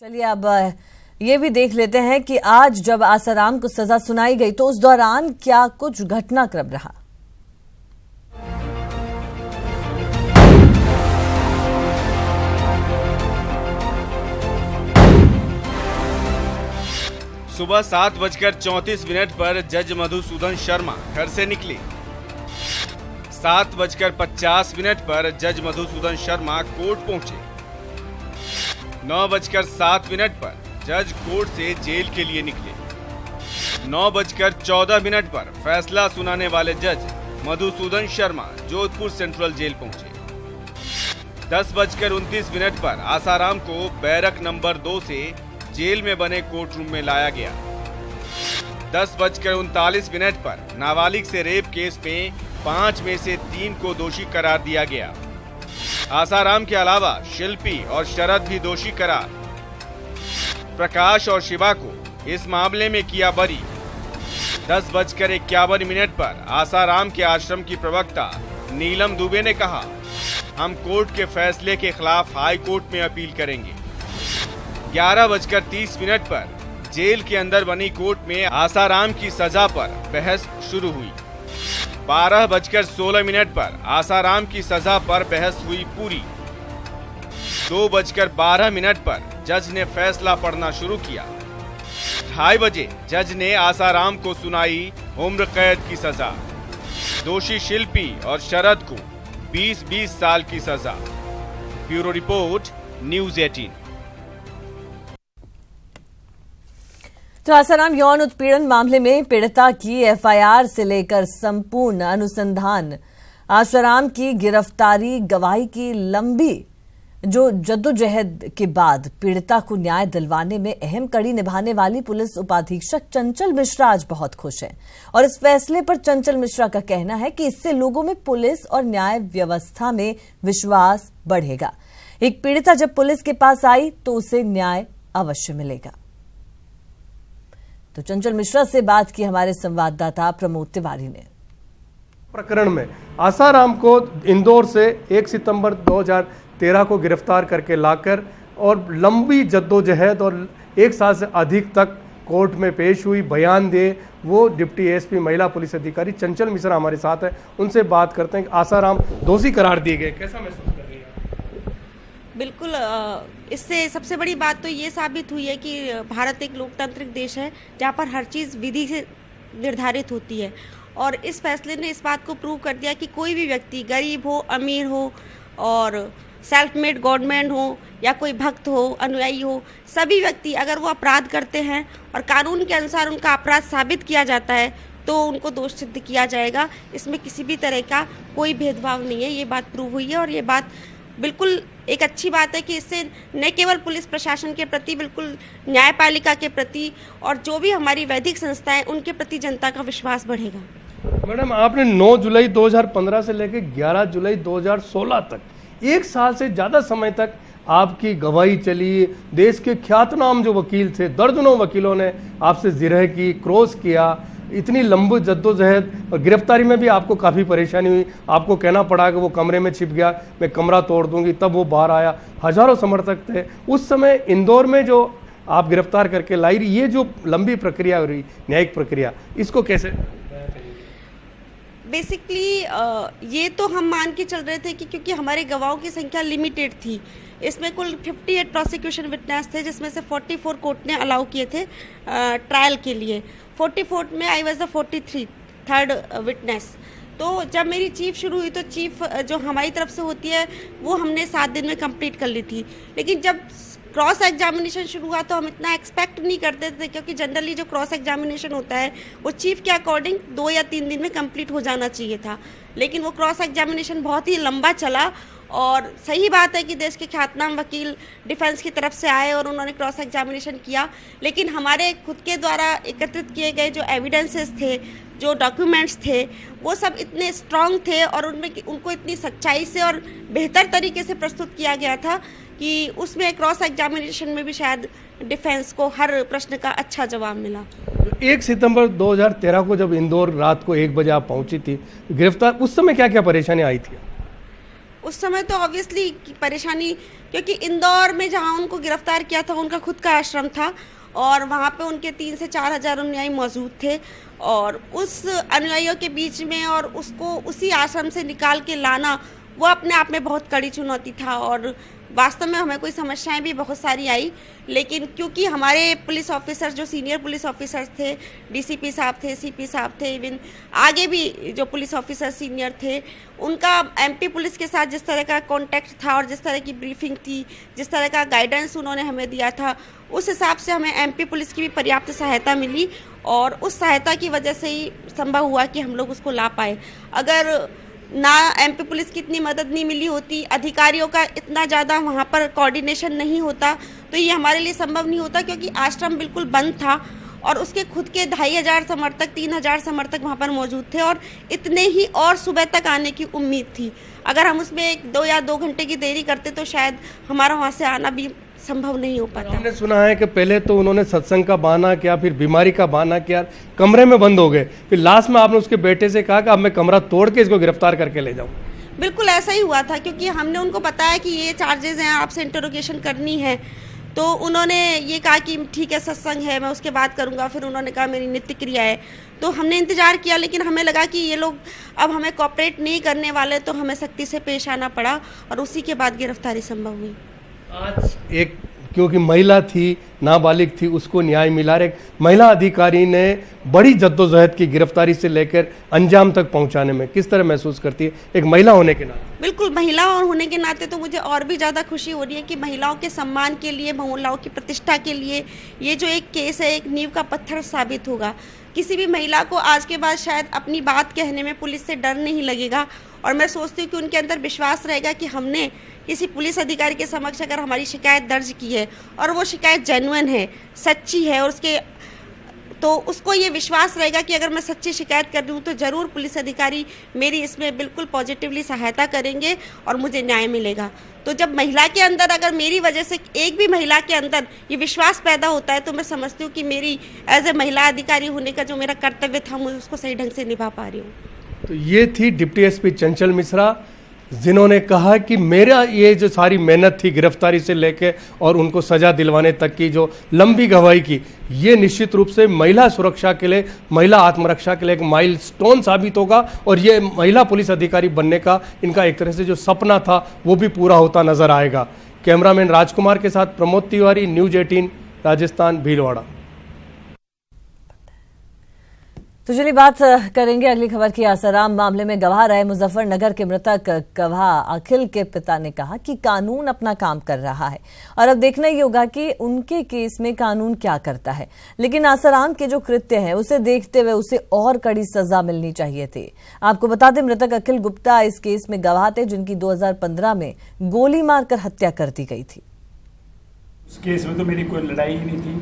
चलिए अब ये भी देख लेते हैं कि आज जब आसाराम को सजा सुनाई गई तो उस दौरान क्या कुछ घटनाक्रम रहा। सुबह 7:34 पर जज मधुसूदन शर्मा घर से निकले। 7:50 पर जज मधुसूदन शर्मा कोर्ट पहुंचे। 9:07 पर जज कोर्ट से जेल के लिए निकले। 9:14 पर फैसला सुनाने वाले जज मधुसूदन शर्मा जोधपुर सेंट्रल जेल पहुंचे। 10:29 पर आसाराम को बैरक नंबर 2 से जेल में बने कोर्ट रूम में लाया गया। 10:39 पर नाबालिग से रेप केस में 5 में से 3 को दोषी करार दिया गया। आसाराम के अलावा शिल्पी और शरद भी दोषी करार। प्रकाश और शिवा को इस मामले में किया बरी। 10:51 पर आसाराम के आश्रम की प्रवक्ता नीलम दुबे ने कहा, हम कोर्ट के फैसले के खिलाफ हाई कोर्ट में अपील करेंगे। 11:30 पर जेल के अंदर बनी कोर्ट में आसाराम की सजा पर बहस शुरू हुई। 12:16 पर आसाराम की सजा पर बहस हुई पूरी। 2:12 पर जज ने फैसला पढ़ना शुरू किया। 2:30 बजे जज ने आसाराम को सुनाई उम्र कैद की सजा। दोषी शिल्पी और शरद को 20-20 साल की सजा। Bureau report, news 18। तो आसाराम यौन उत्पीड़न मामले में पीड़िता की एफआईआर से लेकर संपूर्ण अनुसंधान, आसाराम की गिरफ्तारी, गवाही की लंबी जो जद्दोजहद के बाद पीड़िता को न्याय दिलवाने में अहम कड़ी निभाने वाली पुलिस उपाधीक्षक चंचल मिश्रा आज बहुत खुश हैं। और इस फैसले पर चंचल मिश्रा का कहना है कि इससे लोगों में पुलिस और न्याय व्यवस्था में विश्वास बढ़ेगा। एक पीड़िता जब पुलिस के पास आई तो उसे न्याय अवश्य मिलेगा। तो चंचल मिश्रा से बात की हमारे संवाददाता प्रमोद तिवारी ने। प्रकरण में आसाराम को इंदौर से 1 सितंबर 2013 को गिरफ्तार करके लाकर और लंबी जद्दोजहद और 1 साल से अधिक तक कोर्ट में पेश हुई, बयान दिए, वो डिप्टी एसपी महिला पुलिस अधिकारी चंचल मिश्रा हमारे साथ है। उनसे बात करते हैं कि आसाराम दोषी करार दिए गए, कैसा महसूस कर रही है? बिल्कुल, इससे सबसे बड़ी बात तो ये साबित हुई है कि भारत एक लोकतांत्रिक देश है जहाँ पर हर चीज़ विधि से निर्धारित होती है। और इस फैसले ने इस बात को प्रूव कर दिया कि कोई भी व्यक्ति, गरीब हो, अमीर हो और सेल्फ मेड गवर्नमेंट हो या कोई भक्त हो, अनुयायी हो, सभी व्यक्ति अगर वो अपराध करते हैं और कानून के अनुसार उनका अपराध साबित किया जाता है तो उनको दोष सिद्ध किया जाएगा। इसमें किसी भी तरह का कोई भेदभाव नहीं है। ये बात प्रूव हुई है और ये बात बिल्कुल एक अच्छी बात है कि इससे न केवल पुलिस प्रशासन के प्रति, बिल्कुल न्यायपालिका के प्रति और जो भी हमारी वैधिक संस्थाएं उनके प्रति जनता का विश्वास बढ़ेगा। मैडम, आपने 9 जुलाई 2015 से लेकर 11 जुलाई 2016 तक 1 साल से ज़्यादा समय तक आपकी गवाही चली। देश के ख्यातनाम जो वकील थे, दर्जनों वकीलों ने आपसे जिरह की, क्रॉस किया। इतनी लंबी जद्दोजहद और गिरफ्तारी में भी आपको काफ़ी परेशानी हुई। आपको कहना पड़ा कि वो कमरे में छिप गया, मैं कमरा तोड़ दूंगी, तब वो बाहर आया। हजारों समर्थक थे उस समय। इंदौर में जो आप गिरफ्तार करके लाई, ये जो लंबी प्रक्रिया हो रही, न्यायिक प्रक्रिया, इसको कैसे? बेसिकली ये तो हम मान के चल रहे थे कि क्योंकि हमारे गवाहों की संख्या लिमिटेड थी। इसमें कुल 58 प्रोसिक्यूशन विटनेस थे, जिसमें से 44 कोर्ट ने अलाउ किए थे ट्रायल के लिए। 44 में I was the 43rd witness. तो जब मेरी चीफ शुरू हुई तो चीफ जो हमारी तरफ से होती है वो हमने 7 दिन में कंप्लीट कर ली थी। लेकिन जब क्रॉस एग्जामिनेशन शुरू हुआ तो हम इतना एक्सपेक्ट नहीं करते थे, क्योंकि जनरली जो क्रॉस एग्जामिनेशन होता है वो चीफ के अकॉर्डिंग 2 या 3 दिन में कंप्लीट हो जाना चाहिए था। लेकिन वो क्रॉस एग्जामिनेशन बहुत ही लंबा चला। और सही बात है कि देश के ख्यातनाम वकील डिफेंस की तरफ से आए और उन्होंने क्रॉस एग्जामिनेशन किया। लेकिन हमारे खुद के द्वारा एकत्रित किए गए जो एविडेंसेस थे, जो डॉक्यूमेंट्स थे, वो सब इतने स्ट्रांग थे और उनमें उनको इतनी सच्चाई से और बेहतर तरीके से प्रस्तुत किया गया था कि उसमें क्रॉस एग्जामिनेशन में भी शायद डिफेंस को हर प्रश्न का अच्छा जवाब मिला। 1 सितंबर 2013 को जब इंदौर रात को 1 बजे आप पहुंची थी गिरफ्तार, उस समय क्या क्या परेशानी आई थी? उस समय तो ऑब्वियसली परेशानी, क्योंकि इंदौर में जहाँ उनको गिरफ्तार किया था उनका खुद का आश्रम था और वहाँ पे उनके 3 से 4 हज़ार अनुयायी मौजूद थे और उस अनुयायियों के बीच में और उसको उसी आश्रम से निकाल के लाना वो अपने आप में बहुत कड़ी चुनौती था और वास्तव में हमें कोई समस्याएं भी बहुत सारी आई, लेकिन क्योंकि हमारे पुलिस ऑफिसर्स जो सीनियर पुलिस ऑफिसर्स थे, डीसीपी साहब थे, सीपी साहब थे, इवन आगे भी जो पुलिस ऑफिसर सीनियर थे, उनका एमपी पुलिस के साथ जिस तरह का कांटेक्ट था और जिस तरह की ब्रीफिंग थी, जिस तरह का गाइडेंस उन्होंने हमें दिया था, उस हिसाब से हमें एमपी पुलिस की भी पर्याप्त सहायता मिली और उस सहायता की वजह से ही संभव हुआ कि हम लोग उसको ला पाए। अगर ना एमपी पुलिस की इतनी मदद नहीं मिली होती, अधिकारियों का इतना ज़्यादा वहाँ पर कोऑर्डिनेशन नहीं होता, तो ये हमारे लिए संभव नहीं होता, क्योंकि आश्रम बिल्कुल बंद था और उसके खुद के 2500 समर्थक 3000 समर्थक वहाँ पर मौजूद थे और इतने ही और सुबह तक आने की उम्मीद थी। अगर हम उसमें 1 या 2 घंटे की देरी करते तो शायद हमारा वहाँ से आना भी संभव नहीं हो पाता। हमने सुना है कि पहले तो उन्होंने सत्संग का बहाना किया, फिर बीमारी का बहाना किया, कमरे में बंद हो गए, फिर लास्ट में आपने उसके बेटे से कहा कि अब मैं कमरा तोड़ के इसको गिरफ्तार करके ले जाऊं। बिल्कुल ऐसा ही हुआ था, क्योंकि हमने उनको बताया कि ये चार्जेस हैं, आपसे इंटरोगेशन करनी है, तो उन्होंने ये कहा कि ठीक है सत्संग है, मैं उसके बाद करूँगा। फिर उन्होंने कहा मेरी नित्य क्रिया है, तो हमने इंतज़ार किया, लेकिन हमें लगा कि ये लोग अब हमें कोऑपरेट नहीं करने वाले, तो हमें सख्ती से पेश आना पड़ा और उसी के बाद गिरफ्तारी संभव हुई। आज एक क्योंकि महिला थी, नाबालिग थी, उसको न्याय मिला। एक महिला अधिकारी ने बड़ी जद्दोजहद की गिरफ्तारी से लेकर अंजाम तक पहुंचाने में किस तरह महसूस करती है एक महिला होने के नाते? बिल्कुल, महिला होने के नाते तो मुझे और भी ज़्यादा खुशी हो रही है कि महिलाओं के सम्मान के लिए, महिलाओं की प्रतिष्ठा के लिए ये जो एक केस है एक नींव का पत्थर साबित होगा। किसी भी महिला को आज के बाद शायद अपनी बात कहने में पुलिस से डर नहीं लगेगा और मैं सोचती हूँ कि उनके अंदर विश्वास रहेगा कि हमने किसी पुलिस अधिकारी के समक्ष अगर हमारी शिकायत दर्ज की है और वो शिकायत जेन्युइन है, सच्ची है, और उसके तो उसको ये विश्वास रहेगा कि अगर मैं सच्ची शिकायत कर रही हूँ तो ज़रूर पुलिस अधिकारी मेरी इसमें बिल्कुल पॉजिटिवली सहायता करेंगे और मुझे न्याय मिलेगा। तो जब महिला के अंदर, अगर मेरी वजह से एक भी महिला के अंदर ये विश्वास पैदा होता है, तो मैं समझती हूँ कि मेरी एज ए महिला अधिकारी होने का जो मेरा कर्तव्य था, मैं उसको सही ढंग से निभा पा रही हूँ। तो ये थी डिप्टी एसपी चंचल मिश्रा, जिन्होंने कहा कि मेरा ये जो सारी मेहनत थी गिरफ्तारी से लेके और उनको सजा दिलवाने तक की जो लंबी गवाही की, ये निश्चित रूप से महिला सुरक्षा के लिए, महिला आत्मरक्षा के लिए एक माइलस्टोन साबित होगा और ये महिला पुलिस अधिकारी बनने का इनका एक तरह से जो सपना था वो भी पूरा होता नजर आएगा। कैमरामैन राजकुमार के साथ प्रमोद तिवारी, न्यूज 18 राजस्थान, भीलवाड़ा। तो चलिए बात करेंगे अगली खबर की। आसाराम मामले में गवाह रहे मुजफ्फरनगर के मृतक गवाह अखिल के पिता ने कहा कि कानून अपना काम कर रहा है और अब देखना ही होगा कि उनके केस में कानून क्या करता है। लेकिन आसाराम के जो कृत्य हैं उसे देखते हुए उसे और कड़ी सजा मिलनी चाहिए थी। आपको बता दें, मृतक अखिल गुप्ता इस केस में गवाह थे जिनकी 2015 में गोली मारकर हत्या कर दी गई थी। उस केस में तो मेरी कोई लड़ाई ही नहीं थी,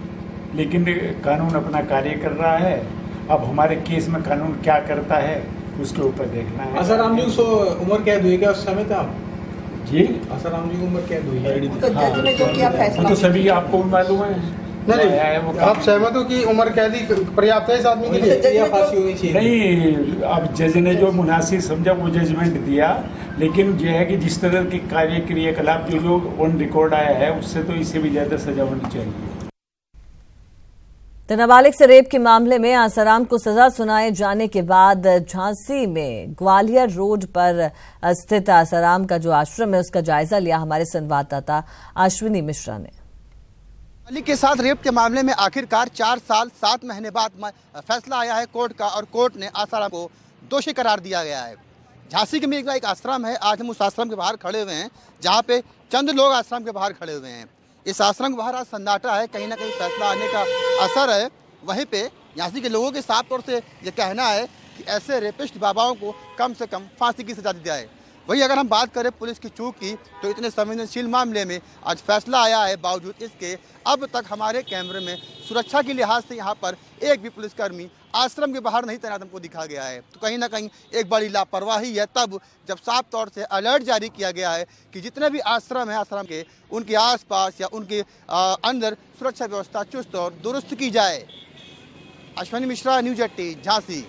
लेकिन कानून अपना कार्य कर रहा है। अब हमारे केस में कानून क्या करता है उसके ऊपर देखना है। आसाराम जी को उम्र कैद हुई क्या उस समय? था जी, आसाराम जी को उम्र कैद हुई है? तो जज ने जो किया फैसला तो सभी आपको मालूम है। नहीं, आप सहमत हो कि उम्र कैद ही पर्याप्त है इस आदमी के लिए या फांसी होनी चाहिए? नहीं, अब जज ने जो मुनासिब समझा वो जजमेंट दिया, लेकिन यह है कि जिस तरह की क्रियाकलाप जो ऑन रिकॉर्ड आया है उससे तो इससे भी ज्यादा सजा होनी चाहिए। तो नाबालिग से रेप के मामले में आसाराम को सजा सुनाए जाने के बाद झांसी में ग्वालियर रोड पर स्थित आसाराम का जो आश्रम है उसका जायजा लिया हमारे संवाददाता अश्विनी मिश्रा ने। नाबालिग के साथ रेप के मामले में आखिरकार 4 साल 7 महीने बाद फैसला आया है कोर्ट का और कोर्ट ने आसाराम को दोषी करार दिया गया है। झांसी के में एक आश्रम है, आज हम उस आश्रम के बाहर खड़े हुए हैं जहाँ पे चंद लोग आश्रम के बाहर खड़े हुए हैं। इस आश्रम के बाहर आज सन्नाटा है, कहीं ना कहीं फैसला आने का असर है। वहीं पे झांसी के लोगों के साफ तौर से ये कहना है कि ऐसे रेपिस्ट बाबाओं को कम से कम फांसी की सजा दी जाए। वही अगर हम बात करें पुलिस की चूक की, तो इतने संवेदनशील मामले में आज फैसला आया है, बावजूद इसके अब तक हमारे कैमरे में सुरक्षा के लिहाज से यहाँ पर एक भी पुलिसकर्मी आश्रम के बाहर नहीं तैनात हमको दिखा गया है। तो कहीं ना कहीं एक बड़ी लापरवाही है तब जब साफ तौर से अलर्ट जारी किया गया है कि जितने भी आश्रम है आश्रम के उनके आसपास या उनके अंदर सुरक्षा व्यवस्था चुस्त और दुरुस्त की जाए। अश्विनी मिश्रा, न्यूज 18 झांसी।